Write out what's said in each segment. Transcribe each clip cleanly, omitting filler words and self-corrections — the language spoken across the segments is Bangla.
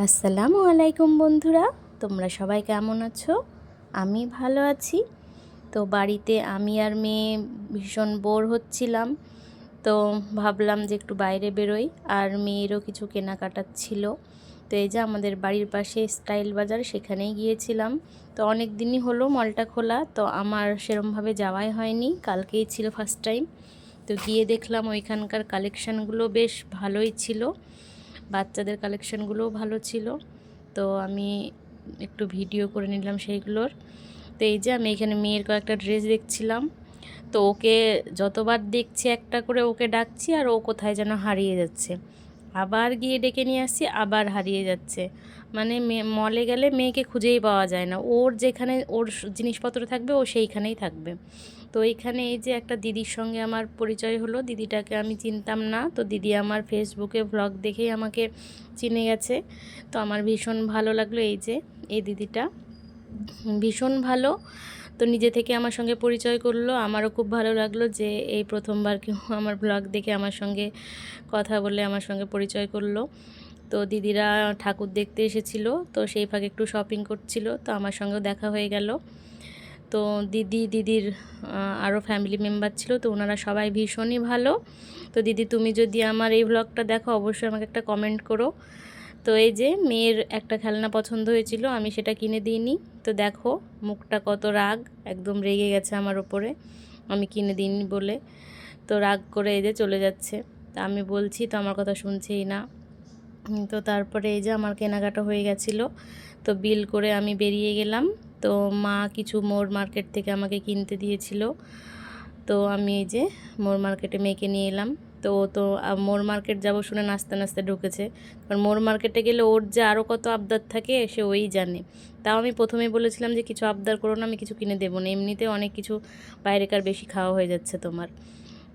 আসসালামু আলাইকুম বন্ধুরা, তোমরা সবাই কেমন আছো? আমি ভালো আছি। তো বাড়িতে আমি আর মেয়ে ভীষণ বোর হচ্ছিলাম, তো ভাবলাম যে একটু বাইরে বেরোই, আর মেয়েরও কিছু কেনাকাটার ছিল। তো এই যে আমাদের বাড়ির পাশে স্টাইল বাজার, সেখানেই গিয়েছিলাম। তো অনেক দিনই হলো মলটা খোলা, তো আমার সেরমভাবে যাওয়াই হয়নি, কালকেই ছিল ফার্স্ট টাইম। তো গিয়ে দেখলাম ওইখানকার কালেকশানগুলো বেশ ভালোই ছিল, বাচ্চাদের কালেকশানগুলোও ভালো ছিল। তো আমি একটু ভিডিও করে নিলাম সেইগুলোর। তো এই যে আমি এখানে মেয়ের কয়েকটা ড্রেস দেখছিলাম, তো ওকে যতবার দেখছি একটা করে ওকে ডাকছি, আর ও কোথায় যেন হারিয়ে যাচ্ছে। আবার গিয়ে ডেকে নিয়ে আসছি, আবার হারিয়ে যাচ্ছে। মানে মলে গেলে মেয়েকে খুঁজেই পাওয়া যায় না, ওর যেখানে ওর জিনিসপত্র থাকবে ও সেইখানেই থাকবে। তো এইখানে এই যে একটা দিদির সঙ্গে আমার পরিচয় হলো, দিদিটাকে আমি চিনতাম না। তো দিদি আমার ফেসবুকে ভ্লগ দেখেই আমাকে চিনে গেছে। তো আমার ভীষণ ভালো লাগলো, এই যে এই দিদিটা ভীষণ ভালো। তো নিজে থেকে আমার সঙ্গে পরিচয় করলো, আমারও খুব ভালো লাগলো যে এই প্রথমবার কেউ আমার ব্লগ দেখে আমার সঙ্গে কথা বলে আমার সঙ্গে পরিচয় করলো। তো দিদিরা ঠাকুর দেখতে এসেছিলো, তো সেই ফাঁকে একটু শপিং করছিল, তো আমার সঙ্গেও দেখা হয়ে গেল। তো দিদির আরও ফ্যামিলি মেম্বার ছিল, তো ওনারা সবাই ভীষণই ভালো। তো দিদি, তুমি যদি আমার এই ব্লগটা দেখো অবশ্যই আমাকে একটা কমেন্ট করো। তো এই যে মেয়ের একটা খেলনা পছন্দ হয়েছিল, আমি সেটা কিনে দিইনি। তো দেখো মুখটা কত রাগ, একদম রেগে গেছে আমার ওপরে আমি কিনে দিইনি বলে। তো রাগ করে এই যে চলে যাচ্ছে, তা আমি বলছি তো আমার কথা শুনছেই না। তো তারপরে এই যে আমার কেনাকাটা হয়ে গেছিলো, তো বিল করে আমি বেরিয়ে গেলাম। তো মা কিছু মোর মার্কেট থেকে আমাকে কিনতে দিয়েছিল, তো আমি এই যে মোর মার্কেটে মেয়েকে নিয়ে এলাম। তো মোর মার্কেট যাব শুনে নাচতে নাচতে ঢুকেছে, কারণ মোর মার্কেটে গেলে ওর যে আরও কত আবদার থাকে সে ওই জানে। তাও আমি প্রথমেই বলেছিলাম যে কিছু আবদার করো না, আমি কিছু কিনে দেবো না, এমনিতে অনেক কিছু বাইরেকার বেশি খাওয়া হয়ে যাচ্ছে তোমার।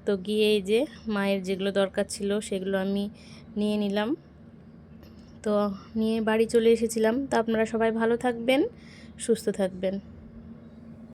তো গিয়ে এই যে মায়ের যেগুলো দরকার ছিল সেগুলো আমি নিয়ে নিলাম, তো নিয়ে বাড়ি চলে এসেছিলাম। তো আপনারা সবাই ভালো থাকবেন, সুস্থ থাকবেন।